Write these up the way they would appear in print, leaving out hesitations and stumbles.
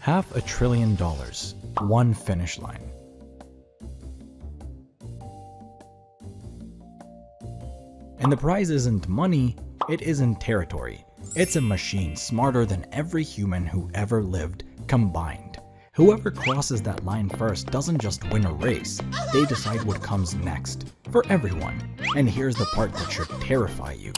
$500 billion, one finish line. And the prize isn't money, it isn't territory. It's a machine smarter than every human who ever lived combined. Whoever crosses that line first doesn't just win a race, they decide what comes next, for everyone. And here's the part that should terrify you.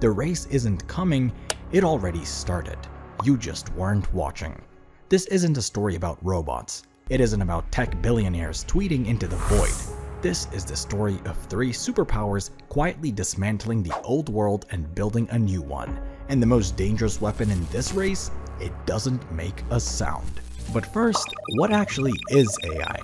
The race isn't coming, it already started. You just weren't watching. This isn't a story about robots. It isn't about tech billionaires tweeting into the void. This is the story of three superpowers quietly dismantling the old world and building a new one. And the most dangerous weapon in this race? It doesn't make a sound. But first, what actually is AI?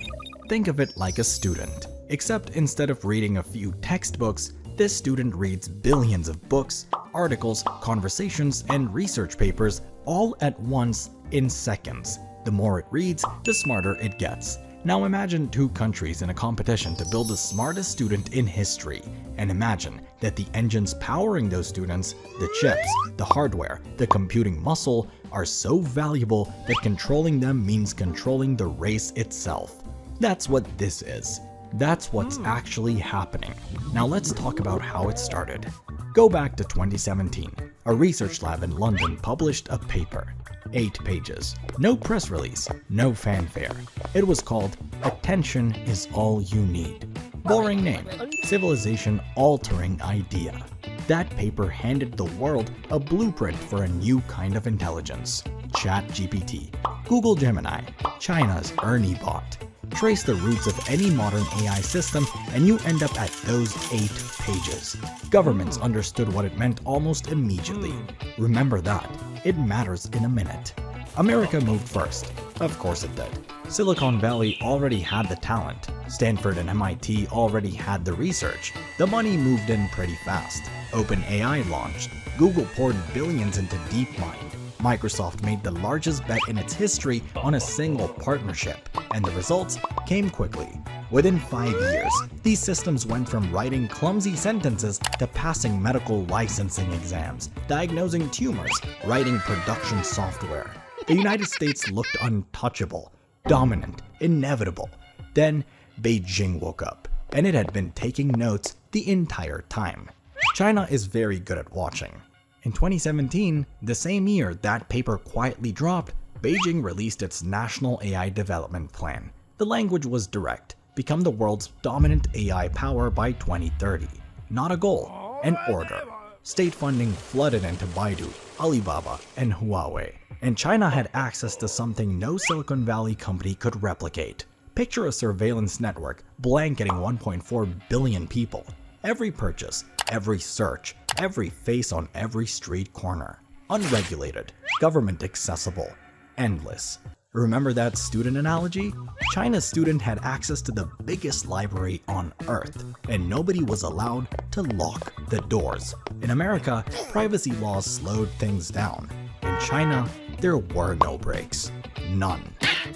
Think of it like a student. Except instead of reading a few textbooks, this student reads billions of books, articles, conversations, and research papers all at once in seconds. The more it reads, the smarter it gets. Now imagine two countries in a competition to build the smartest student in history. And imagine that the engines powering those students, the chips, the hardware, the computing muscle, are so valuable that controlling them means controlling the race itself. That's what this is. That's what's actually happening. Now let's talk about how it started. Go back to 2017. A research lab in London published a paper. 8 pages. No press release, no fanfare. It was called Attention is All You Need. Boring name, civilization-altering idea. That paper handed the world a blueprint for a new kind of intelligence. ChatGPT, Google Gemini, China's Ernie bot. Trace the roots of any modern AI system and you end up at those 8 pages. Governments understood what it meant almost immediately. Remember that. It matters in a minute. America moved first. Of course it did. Silicon Valley already had the talent. Stanford and MIT already had the research. The money moved in pretty fast. OpenAI launched. Google poured billions into DeepMind. Microsoft made the largest bet in its history on a single partnership, and the results came quickly. Within 5 years, these systems went from writing clumsy sentences to passing medical licensing exams, diagnosing tumors, writing production software. The United States looked untouchable, dominant, inevitable. Then Beijing woke up, and it had been taking notes the entire time. China is very good at watching. In 2017, the same year that paper quietly dropped, Beijing released its National AI Development Plan. The language was direct: become the world's dominant AI power by 2030. Not a goal, an order. State funding flooded into Baidu, Alibaba, and Huawei. And China had access to something no Silicon Valley company could replicate. Picture a surveillance network blanketing 1.4 billion people. Every purchase, every search, every face on every street corner. Unregulated, government accessible, endless. Remember that student analogy? China's student had access to the biggest library on Earth, and nobody was allowed to lock the doors. In America, privacy laws slowed things down. In China, there were no breaks. None.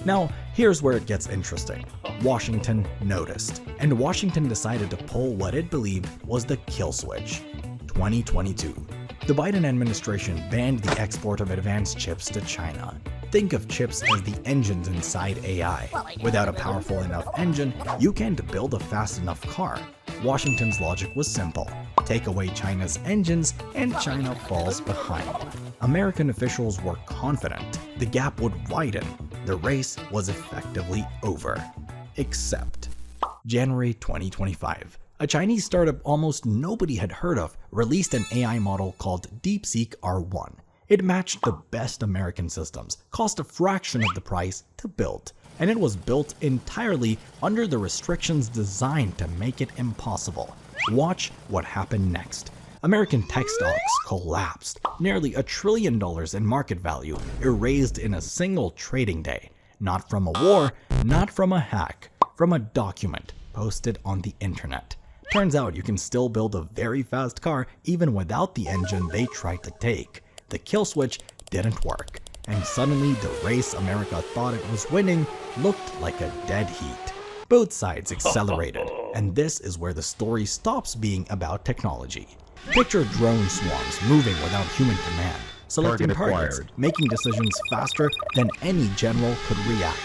Now, here's where it gets interesting. Washington noticed, and Washington decided to pull what it believed was the kill switch. 2022. The Biden administration banned the export of advanced chips to China. Think of chips as the engines inside AI. Without a powerful enough engine, you can't build a fast enough car. Washington's logic was simple. Take away China's engines and China falls behind. American officials were confident the gap would widen. The race was effectively over. Except January 2025. A Chinese startup almost nobody had heard of released an AI model called DeepSeek R1. It matched the best American systems, cost a fraction of the price to build, and it was built entirely under the restrictions designed to make it impossible. Watch what happened next. American tech stocks collapsed, nearly $1 trillion in market value erased in a single trading day. Not from a war, not from a hack, from a document posted on the internet. Turns out you can still build a very fast car even without the engine they tried to take. The kill switch didn't work, and suddenly the race America thought it was winning looked like a dead heat. Both sides accelerated, and this is where the story stops being about technology. Picture drone swarms moving without human command, selecting targets, making decisions faster than any general could react.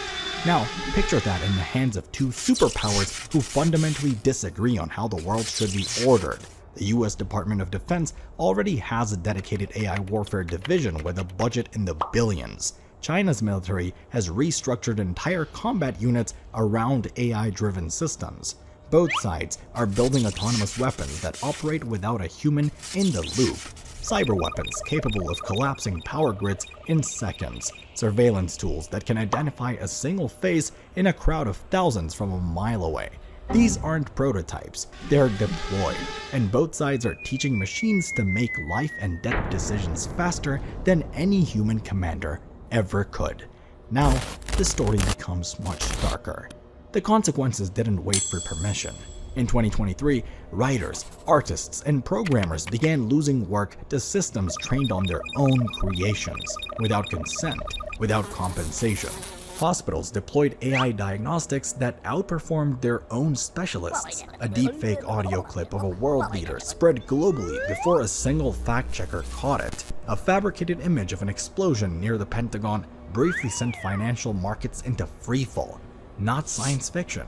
Now, picture that in the hands of two superpowers who fundamentally disagree on how the world should be ordered. The US Department of Defense already has a dedicated AI warfare division with a budget in the billions. China's military has restructured entire combat units around AI-driven systems. Both sides are building autonomous weapons that operate without a human in the loop. Cyber weapons capable of collapsing power grids in seconds. Surveillance tools that can identify a single face in a crowd of thousands from a mile away. These aren't prototypes, they're deployed, and both sides are teaching machines to make life and death decisions faster than any human commander ever could. Now, the story becomes much darker. The consequences didn't wait for permission. In 2023, writers, artists, and programmers began losing work to systems trained on their own creations, without consent, without compensation. Hospitals deployed AI diagnostics that outperformed their own specialists. A deepfake audio clip of a world leader spread globally before a single fact-checker caught it. A fabricated image of an explosion near the Pentagon briefly sent financial markets into freefall. Not science fiction.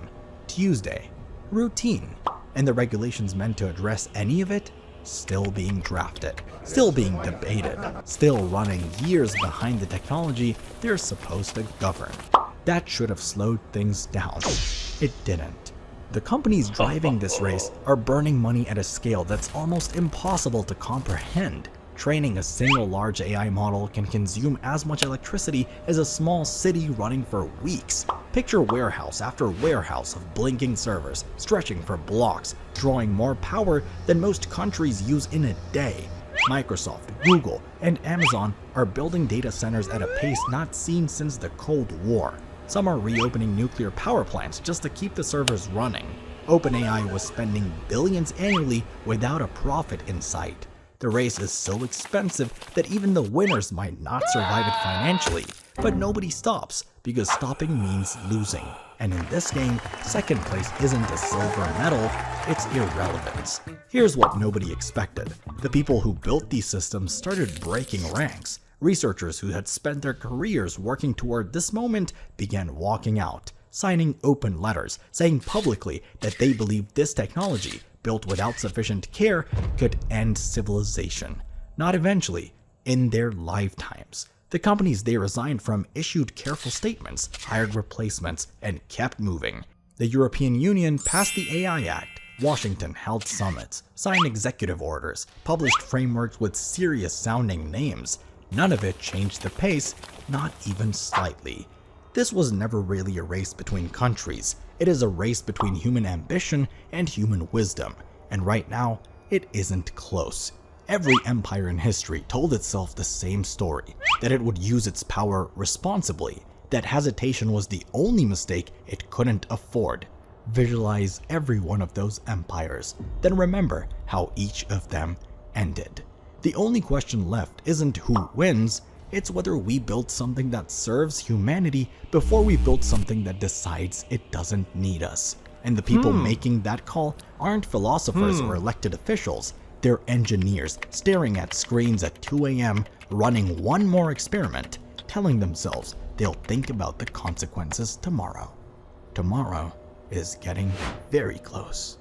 Tuesday. Routine. And the regulations meant to address any of it? Still being drafted, still being debated, still running years behind the technology they're supposed to govern. That should have slowed things down. It didn't. The companies driving this race are burning money at a scale that's almost impossible to comprehend. Training a single large AI model can consume as much electricity as a small city running for weeks. Picture warehouse after warehouse of blinking servers, stretching for blocks, drawing more power than most countries use in a day. Microsoft, Google, and Amazon are building data centers at a pace not seen since the Cold War. Some are reopening nuclear power plants just to keep the servers running. OpenAI was spending billions annually without a profit in sight. The race is so expensive that even the winners might not survive it financially, but nobody stops because stopping means losing. And in this game, second place isn't a silver medal, it's irrelevance. Here's what nobody expected. The people who built these systems started breaking ranks. Researchers who had spent their careers working toward this moment began walking out, signing open letters, saying publicly that they believed this technology, built without sufficient care, could end civilization. Not eventually, in their lifetimes. The companies they resigned from issued careful statements, hired replacements, and kept moving. The European Union passed the AI Act. Washington held summits, signed executive orders, published frameworks with serious-sounding names. None of it changed the pace, not even slightly. This was never really a race between countries. It is a race between human ambition and human wisdom, and right now, it isn't close. Every empire in history told itself the same story, that it would use its power responsibly, that hesitation was the only mistake it couldn't afford. Visualize every one of those empires, then remember how each of them ended. The only question left isn't who wins, it's whether we build something that serves humanity before we build something that decides it doesn't need us. And the people making that call aren't philosophers or elected officials, they're engineers staring at screens at 2 a.m. running one more experiment, telling themselves they'll think about the consequences tomorrow. Tomorrow is getting very close.